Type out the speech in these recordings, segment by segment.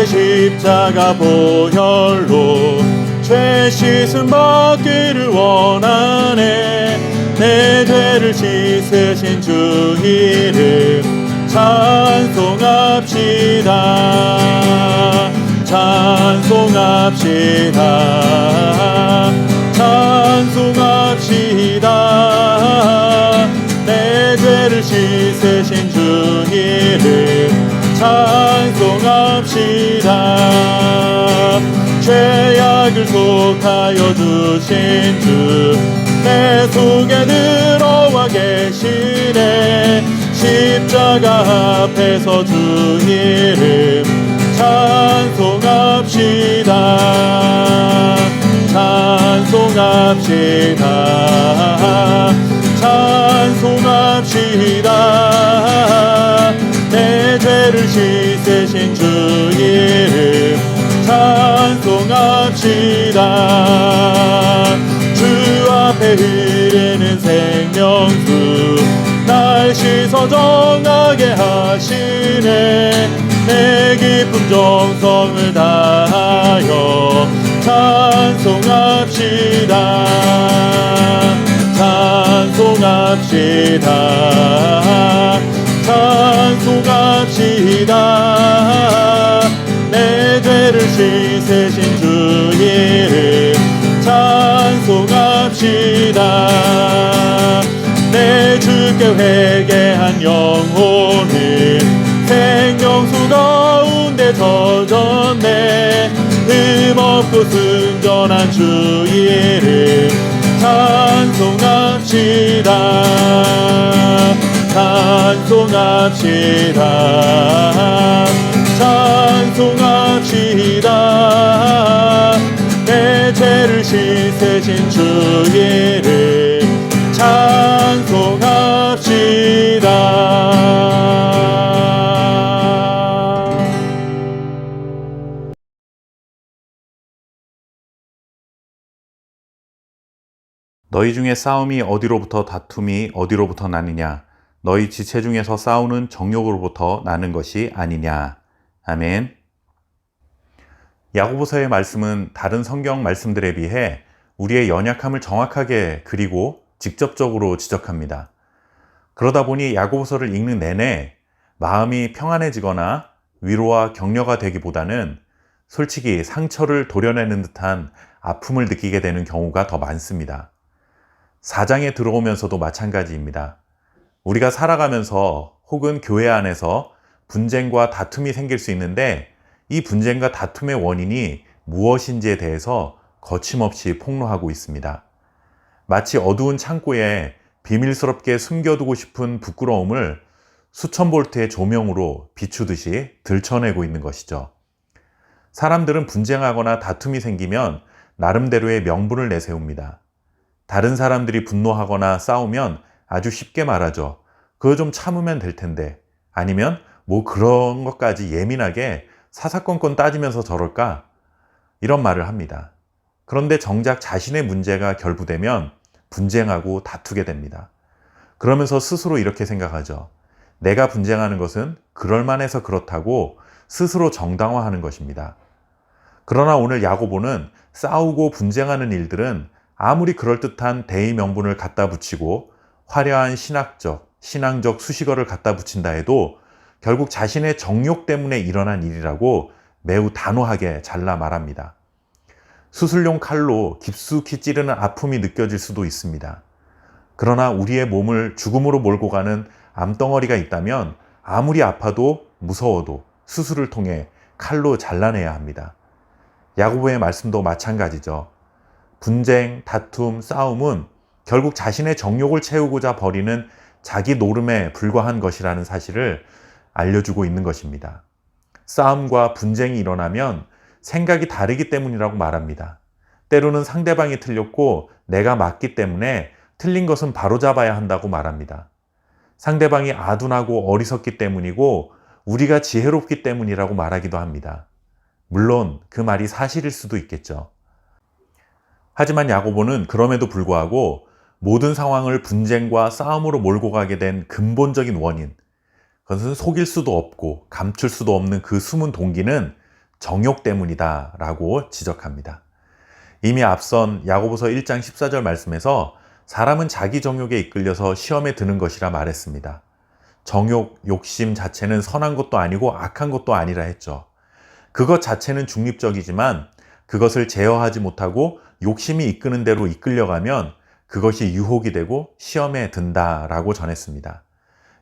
주의 십자가 보혈로 죄 씻음 받기를 원하네. 내 죄를 씻으신 주 이름 찬송합시다. 찬송합시다. 찬송합시다. 내 죄를 씻으신 주 이름 찬송합시다. 죄악을 속하여 주신 주 내 속에 들어와 계시네. 십자가 앞에서 주 이름 찬송합시다. 찬송합시다. 찬송합시다. 내 죄를 씻으신 주 이름 찬송합시다. 주 앞에 흐르는 생명수 날 씻어 정하게 하시네. 내 깊은 정성을 다하여 찬송합시다. 찬송합시다. 찬송합시다. 내 죄를 씻으신 주 이름 찬송합시다. 내 주께 회개한 영혼은 생명수 가운데 젖었네. 흠없고 순전한 주 이름 찬송합시다. 찬송합시다. 찬송합시다. 내 죄를 씻으신 주 이름 찬송합시다. 너희 중에 싸움이 어디로부터 다툼이 어디로부터 나느냐? 너희 지체 중에서 싸우는 정욕으로부터 나는 것이 아니냐? 아멘. 야고보서의 말씀은 다른 성경 말씀들에 비해 우리의 연약함을 정확하게 그리고 직접적으로 지적합니다. 그러다 보니 야고보서를 읽는 내내 마음이 평안해지거나 위로와 격려가 되기보다는 솔직히 상처를 도려내는 듯한 아픔을 느끼게 되는 경우가 더 많습니다. 4장에 들어오면서도 마찬가지입니다. 우리가 살아가면서 혹은 교회 안에서 분쟁과 다툼이 생길 수 있는데 이 분쟁과 다툼의 원인이 무엇인지에 대해서 거침없이 폭로하고 있습니다. 마치 어두운 창고에 비밀스럽게 숨겨두고 싶은 부끄러움을 수천 볼트의 조명으로 비추듯이 들춰내고 있는 것이죠. 사람들은 분쟁하거나 다툼이 생기면 나름대로의 명분을 내세웁니다. 다른 사람들이 분노하거나 싸우면 아주 쉽게 말하죠. 그거 좀 참으면 될 텐데, 아니면 뭐 그런 것까지 예민하게 사사건건 따지면서 저럴까? 이런 말을 합니다. 그런데 정작 자신의 문제가 결부되면 분쟁하고 다투게 됩니다. 그러면서 스스로 이렇게 생각하죠. 내가 분쟁하는 것은 그럴만해서 그렇다고 스스로 정당화하는 것입니다. 그러나 오늘 야고보는 싸우고 분쟁하는 일들은 아무리 그럴듯한 대의 명분을 갖다 붙이고 화려한 신앙적 수식어를 갖다 붙인다 해도 결국 자신의 정욕 때문에 일어난 일이라고 매우 단호하게 잘라 말합니다. 수술용 칼로 깊숙이 찌르는 아픔이 느껴질 수도 있습니다. 그러나 우리의 몸을 죽음으로 몰고 가는 암덩어리가 있다면 아무리 아파도 무서워도 수술을 통해 칼로 잘라내야 합니다. 야고보의 말씀도 마찬가지죠. 분쟁, 다툼, 싸움은 결국 자신의 정욕을 채우고자 벌이는 자기 노름에 불과한 것이라는 사실을 알려주고 있는 것입니다. 싸움과 분쟁이 일어나면 생각이 다르기 때문이라고 말합니다. 때로는 상대방이 틀렸고 내가 맞기 때문에 틀린 것은 바로잡아야 한다고 말합니다. 상대방이 아둔하고 어리석기 때문이고 우리가 지혜롭기 때문이라고 말하기도 합니다. 물론 그 말이 사실일 수도 있겠죠. 하지만 야고보는 그럼에도 불구하고 모든 상황을 분쟁과 싸움으로 몰고 가게 된 근본적인 원인, 그것은 속일 수도 없고 감출 수도 없는 그 숨은 동기는 정욕 때문이다 라고 지적합니다. 이미 앞선 야고보서 1장 14절 말씀에서 사람은 자기 정욕에 이끌려서 시험에 드는 것이라 말했습니다. 정욕, 욕심 자체는 선한 것도 아니고 악한 것도 아니라 했죠. 그것 자체는 중립적이지만 그것을 제어하지 못하고 욕심이 이끄는 대로 이끌려가면 그것이 유혹이 되고 시험에 든다라고 전했습니다.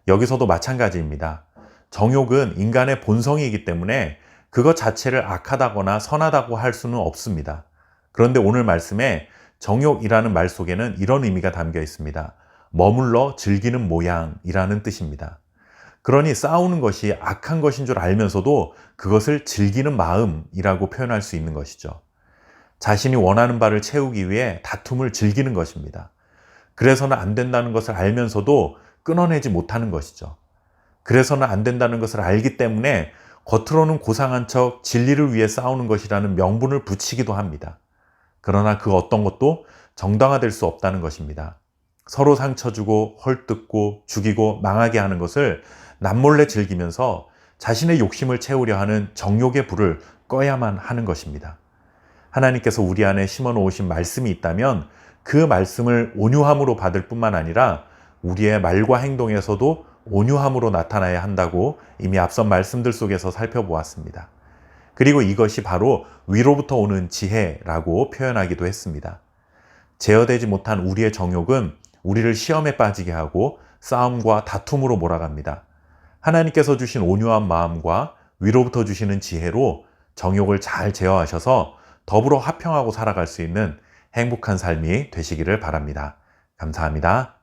여기서도 마찬가지입니다. 정욕은 인간의 본성이기 때문에 그것 자체를 악하다거나 선하다고 할 수는 없습니다. 그런데 오늘 말씀에 정욕이라는 말 속에는 이런 의미가 담겨 있습니다. 머물러 즐기는 모양이라는 뜻입니다. 그러니 싸우는 것이 악한 것인 줄 알면서도 그것을 즐기는 마음이라고 표현할 수 있는 것이죠. 자신이 원하는 바를 채우기 위해 다툼을 즐기는 것입니다. 그래서는 안 된다는 것을 알면서도 끊어내지 못하는 것이죠. 그래서는 안 된다는 것을 알기 때문에 겉으로는 고상한 척 진리를 위해 싸우는 것이라는 명분을 붙이기도 합니다. 그러나 그 어떤 것도 정당화될 수 없다는 것입니다. 서로 상처 주고 헐뜯고 죽이고 망하게 하는 것을 남몰래 즐기면서 자신의 욕심을 채우려 하는 정욕의 불을 꺼야만 하는 것입니다. 하나님께서 우리 안에 심어 놓으신 말씀이 있다면 그 말씀을 온유함으로 받을 뿐만 아니라 우리의 말과 행동에서도 온유함으로 나타나야 한다고 이미 앞선 말씀들 속에서 살펴보았습니다. 그리고 이것이 바로 위로부터 오는 지혜라고 표현하기도 했습니다. 제어되지 못한 우리의 정욕은 우리를 시험에 빠지게 하고 싸움과 다툼으로 몰아갑니다. 하나님께서 주신 온유한 마음과 위로부터 주시는 지혜로 정욕을 잘 제어하셔서 더불어 화평하고 살아갈 수 있는 행복한 삶이 되시기를 바랍니다. 감사합니다.